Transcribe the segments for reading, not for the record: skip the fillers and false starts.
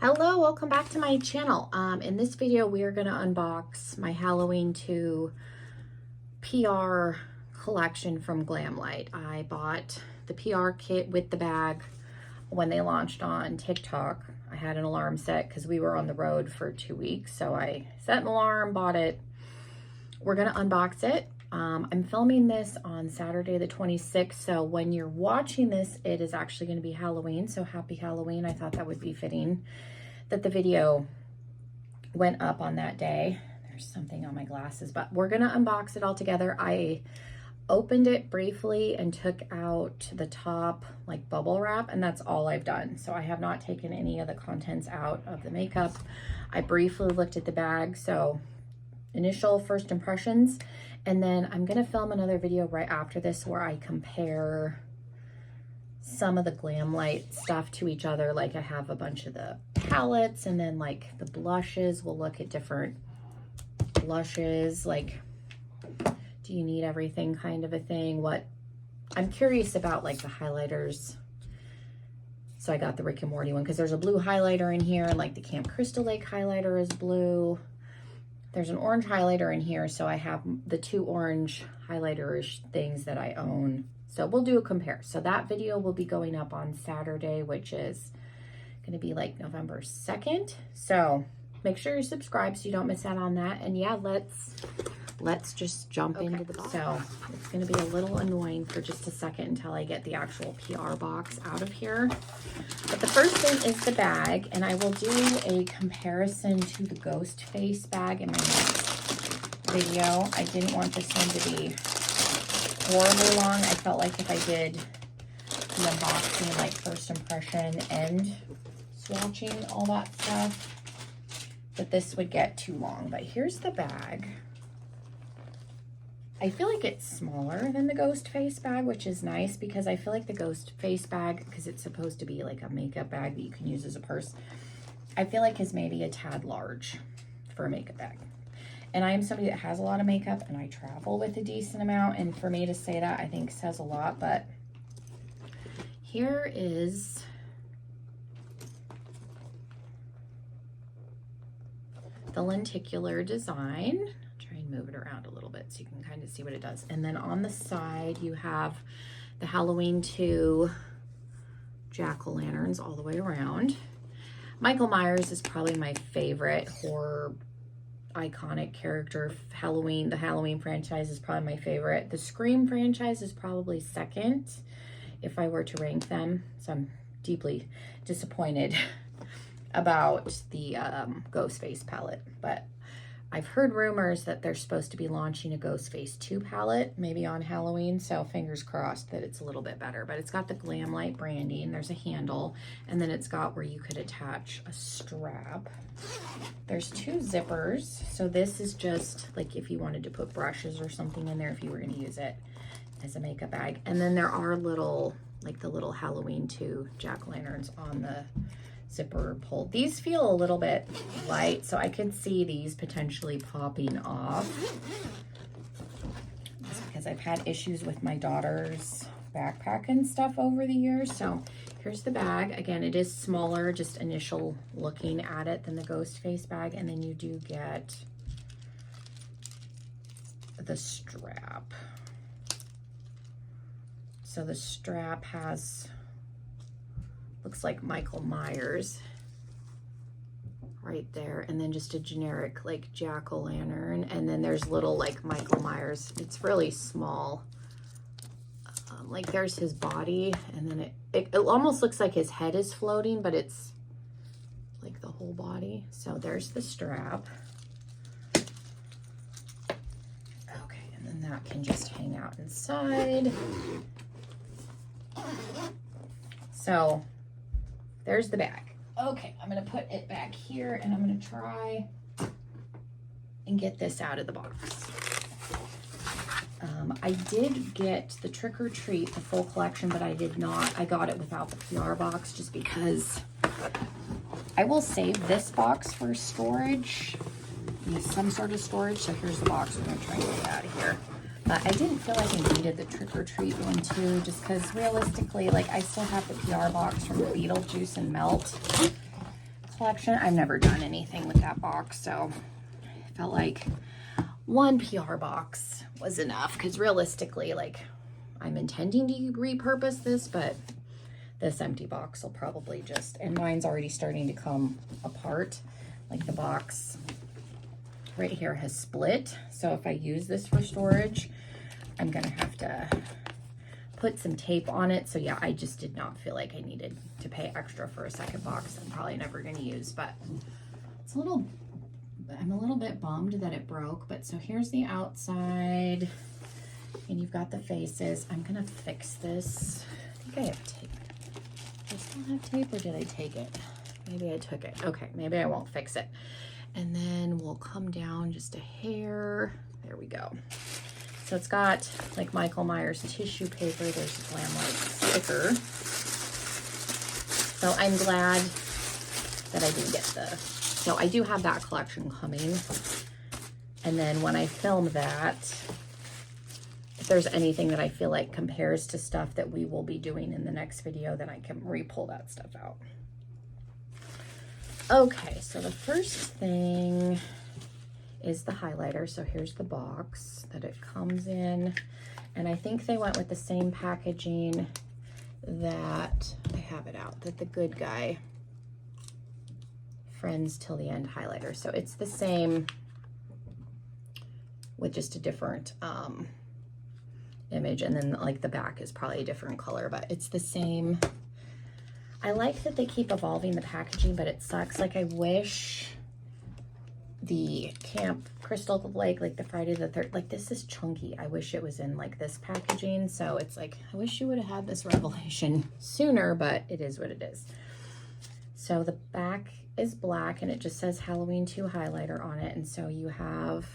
Hello, welcome back to my channel. In this video, we are going to unbox my Halloween II PR collection from Glamlite. I bought the PR kit with the bag when they launched on TikTok. I had an alarm set because we were on the road for 2 weeks. So I set an alarm, bought it. We're going to unbox it. I'm filming this on Saturday the 26th, so when you're watching this, it is actually going to be Halloween, so happy Halloween. I thought that would be fitting that the video went up on that day. There's something on my glasses, but we're going to unbox it all together. I opened it briefly and took out the top like bubble wrap, and that's all I've done. So I have not taken any of the contents out of the makeup. I briefly looked at the bag, so initial first impressions. And then I'm gonna film another video right after this where I compare some of the Glamlite stuff to each other. Like I have a bunch of the palettes and then like the blushes. We'll look at different blushes. Like, do you need everything kind of a thing? What I'm curious about, like the highlighters. So I got the Rick and Morty one because there's a blue highlighter in here, and like the Camp Crystal Lake highlighter is blue. There's an orange highlighter in here, so I have the two orange highlighter-ish things that I own. So we'll do a compare. So that video will be going up on Saturday, which is going to be like November 2nd. So make sure you're subscribed so you don't miss out on that. And yeah, let's just jump into the box. So it's going to be a little annoying for just a second until I get the actual PR box out of here. But the first thing is the bag, and I will do a comparison to the ghost face bag in my next video. I didn't want this one to be horribly long. I felt like if I did the unboxing, like first impression and swatching, all that stuff, that this would get too long. But here's the bag. I feel like it's smaller than the ghost face bag, which is nice because I feel like the ghost face bag, because it's supposed to be like a makeup bag that you can use as a purse, I feel like is maybe a tad large for a makeup bag. And I am somebody that has a lot of makeup and I travel with a decent amount, and for me to say that, I think says a lot. But here is the lenticular design. Move it around a little bit so you can kind of see what it does. And then on the side you have the Halloween II jack-o'-lanterns all the way around. Michael Myers is probably my favorite horror iconic character. The Halloween franchise is probably my favorite. The Scream franchise is probably second if I were to rank them. So I'm deeply disappointed about the Ghostface palette, but I've heard rumors that they're supposed to be launching a Ghostface 2 palette, maybe on Halloween, so fingers crossed that it's a little bit better. But it's got the Glamlite branding, there's a handle, and then it's got where you could attach a strap. There's two zippers, so this is just like if you wanted to put brushes or something in there, if you were going to use it as a makeup bag. And then there are little, like the little Halloween 2 jack-o'-lanterns on the zipper pull. These feel a little bit light, so I could see these potentially popping off. Just because I've had issues with my daughter's backpack and stuff over the years. So here's the bag. Again, it is smaller, just initial looking at it, than the ghost face bag. And then you do get the strap. So the strap has, looks like Michael Myers right there, and then just a generic like jack-o'-lantern, and then there's little like Michael Myers. It's really small. Like there's his body, and then it almost looks like his head is floating, but it's like the whole body. So there's the strap. Okay, and then that can just hang out inside. So there's the bag. Okay, I'm gonna put it back here, and I'm gonna try and get this out of the box. I did get the Trick or Treat, the full collection, but I did not. I got it without the PR box just because I will save this box for storage, some sort of storage. So here's the box. We're gonna try and get it out of here. But I didn't feel like I needed the Trick or Treat one too, just because realistically, like I still have the PR box from the Beetlejuice and Melt collection. I've never done anything with that box, so I felt like one PR box was enough, because realistically, like, I'm intending to repurpose this, but this empty box will probably just, and mine's already starting to come apart. Like the box right here has split. So if I use this for storage, I'm gonna have to put some tape on it. So yeah, I just did not feel like I needed to pay extra for a second box I'm probably never gonna use, but it's a little, I'm a little bit bummed that it broke. But so here's the outside, and you've got the faces. I'm gonna fix this. I think I have tape. Do I still have tape, or did I take it? Maybe I took it. Okay, maybe I won't fix it. And then we'll come down just a hair. There we go. So it's got like Michael Myers tissue paper. There's a Glamlite sticker. So I'm glad that I didn't get the, so I do have that collection coming. And then when I film that, if there's anything that I feel like compares to stuff that we will be doing in the next video, then I can re-pull that stuff out. Okay, so the first thing is the highlighter. So here's the box that it comes in. And I think they went with the same packaging that, I have it out, that the Good Guy Friends Till the End highlighter. So it's the same with just a different image. And then like the back is probably a different color, but it's the same. I like that they keep evolving the packaging, but it sucks. Like I wish the Camp Crystal Lake, like the Friday the 3rd, like this is chunky. I wish it was in like this packaging. So it's like, I wish you would have had this revelation sooner, but it is what it is. So the back is black and it just says Halloween II highlighter on it. And so you have,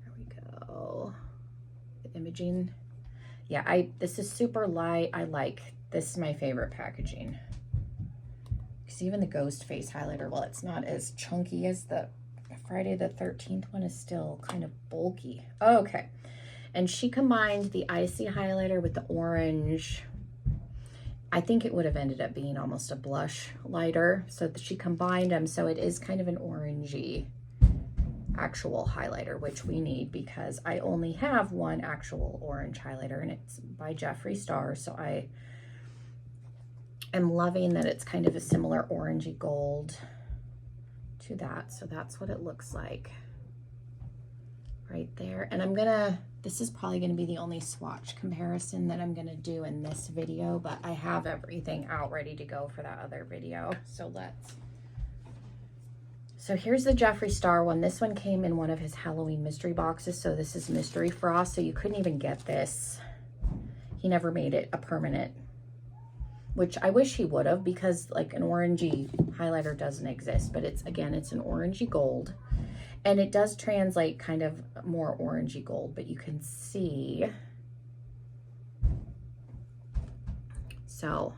there we go, the imaging. Yeah, this is super light. I like, this is my favorite packaging. Because even the Ghost Face highlighter, well, it's not as chunky as the Friday the 13th one, is still kind of bulky. Okay. And she combined the icy highlighter with the orange. I think it would have ended up being almost a blush lighter. So she combined them. So it is kind of an orangey actual highlighter, which we need because I only have one actual orange highlighter and it's by Jeffree Star. So I am loving that it's kind of a similar orangey gold to that. So that's what it looks like right there. And I'm gonna, this is probably gonna be the only swatch comparison that I'm gonna do in this video, but I have everything out ready to go for that other video. So here's the Jeffree Star one. This one came in one of his Halloween mystery boxes. So this is Mystery Frost. So you couldn't even get this. He never made it a permanent, which I wish he would have, because like an orangey highlighter doesn't exist, but it's, again, it's an orangey gold and it does translate kind of more orangey gold, but you can see, so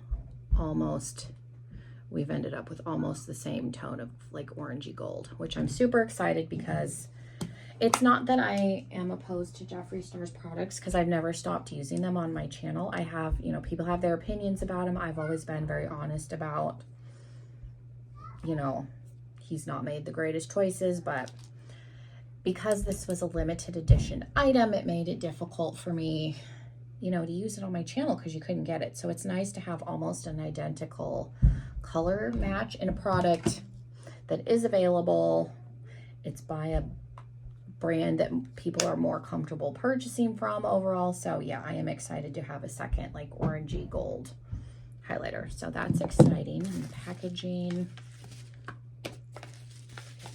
almost, we've ended up with almost the same tone of like orangey gold, which I'm super excited because it's not that I am opposed to Jeffree Star's products, because I've never stopped using them on my channel. I have, you know, people have their opinions about them. I've always been very honest about, you know, he's not made the greatest choices, but because this was a limited edition item, it made it difficult for me, you know, to use it on my channel because you couldn't get it. So it's nice to have almost an identical color match in a product that is available. It's by a brand that people are more comfortable purchasing from overall. So yeah, I am excited to have a second like orangey gold highlighter. So that's exciting. And the packaging, get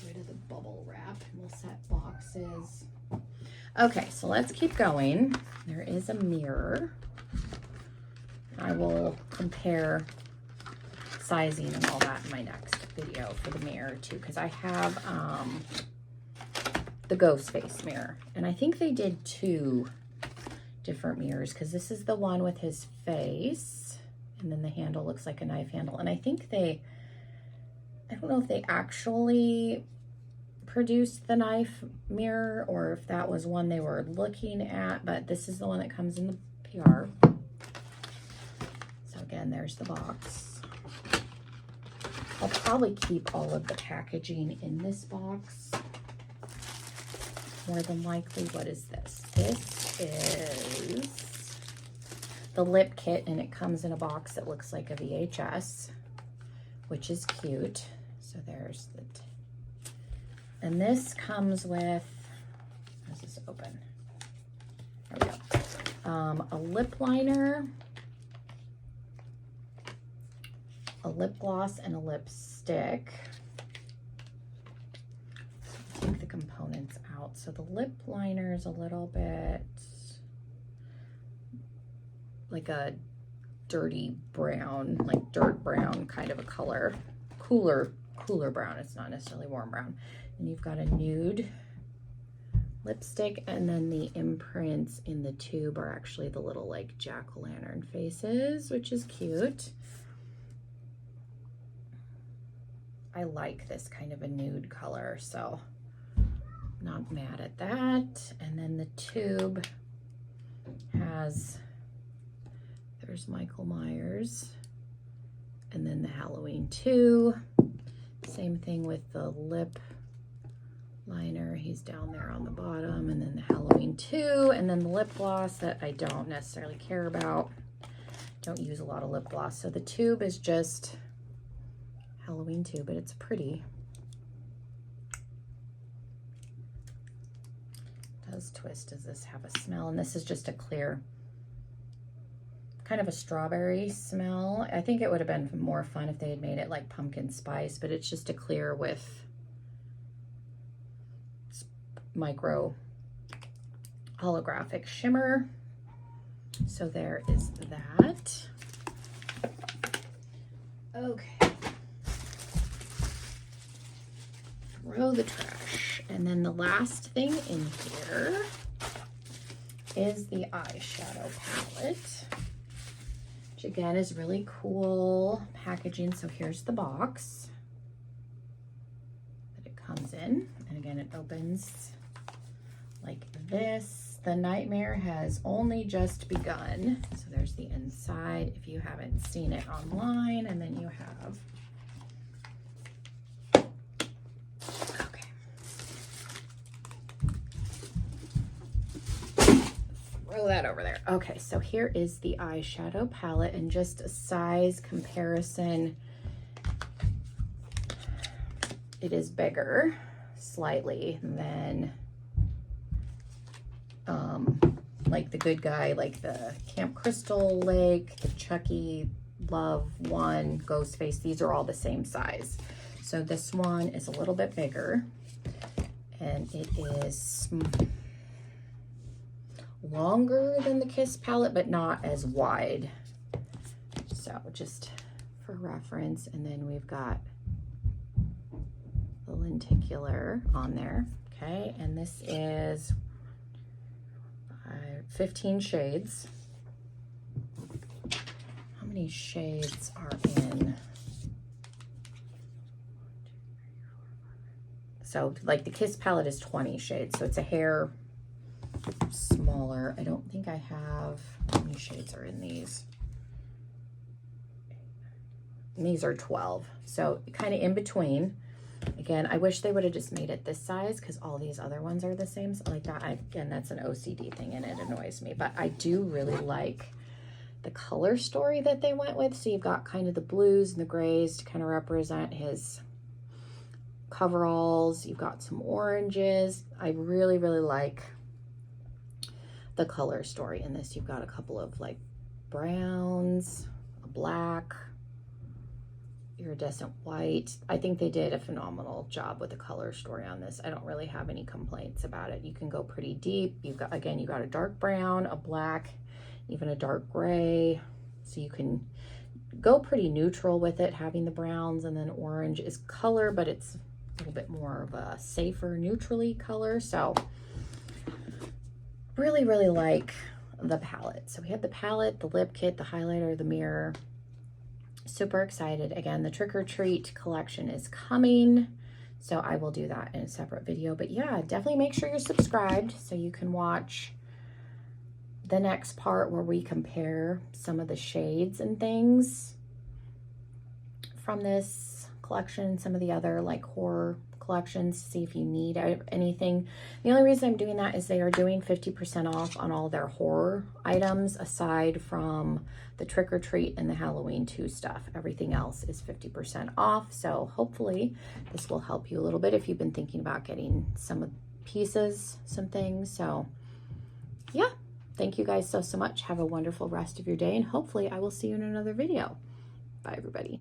rid of the bubble wrap and we'll set boxes. Okay, so let's keep going. There is a mirror. I will compare sizing and all that in my next video for the mirror too, because I have the Ghost Face mirror, and I think they did 2 different mirrors, because this is the one with his face and then the handle looks like a knife handle, and I think they, I don't know if they actually produced the knife mirror or if that was one they were looking at, but this is the one that comes in the PR. So again, there's the box. I'll probably keep all of the packaging in this box. More than likely. What is this? This is the lip kit, and it comes in a box that looks like a VHS, which is cute. So there's the, and this comes with, how's this open? There we go. A lip liner, a lip gloss, and a lipstick. Take the components out. So the lip liner is a little bit like a dirty brown, like dirt brown kind of a color. Cooler brown. It's not necessarily warm brown. And you've got a nude lipstick, and then the imprints in the tube are actually the little like jack-o'-lantern faces, which is cute. I like this kind of a nude color, so not mad at that. And then the tube has, there's Michael Myers, and then the Halloween II. Same thing with the lip liner, he's down there on the bottom, and then the Halloween II, and then the lip gloss that I don't necessarily care about. Don't use a lot of lip gloss. So the tube is just Halloween II, but it's pretty. Does twist, does this have a smell? And this is just a clear, kind of a strawberry smell. I think it would have been more fun if they had made it like pumpkin spice, but it's just a clear with micro holographic shimmer. So there is that. Okay. Throw the trash. And then the last thing in here is the eyeshadow palette, which again is really cool packaging. So here's the box that it comes in. And again, it opens like this. The nightmare has only just begun. So there's the inside if you haven't seen it online. And then you have, okay, throw that over there. Okay, so here is the eyeshadow palette, and just a size comparison. It is bigger slightly than like the Good Guy, like the Camp Crystal Lake, the Chucky Love one, Ghostface. These are all the same size. So this one is a little bit bigger, and it is longer than the Kiss palette, but not as wide. So just for reference. And then we've got the lenticular on there. Okay, and this is 15 shades. How many shades are in? So like the Kiss palette is 20 shades, so it's a hair smaller. I don't think I have, how many shades are in these? And these are 12, so kind of in between. Again, I wish they would have just made it this size, because all these other ones are the same. So like that, again, that's an OCD thing and it annoys me. But I do really like the color story that they went with. So you've got kind of the blues and the grays to kind of represent his coveralls. You've got some oranges. I really, really like the color story in this. You've got a couple of like browns, a black, iridescent white. I think they did a phenomenal job with the color story on this. I don't really have any complaints about it. You can go pretty deep. You've got, again, you got a dark brown, a black, even a dark gray. So you can go pretty neutral with it, having the browns, and then orange is color, but it's a little bit more of a safer neutrally color. So really, really like the palette. So we have the palette, the lip kit, the highlighter, the mirror. Super excited. Again, the trick or treat collection is coming, so I will do that in a separate video. But yeah, definitely make sure you're subscribed so you can watch the next part where we compare some of the shades and things from this collection, some of the other like horror collections, to see if you need anything. The only reason I'm doing that is they are doing 50% off on all their horror items, aside from the Trick or Treat and the Halloween II stuff. Everything else is 50% off. So hopefully this will help you a little bit if you've been thinking about getting some pieces, some things. So yeah, thank you guys so much. Have a wonderful rest of your day, and hopefully I will see you in another video. Bye, everybody.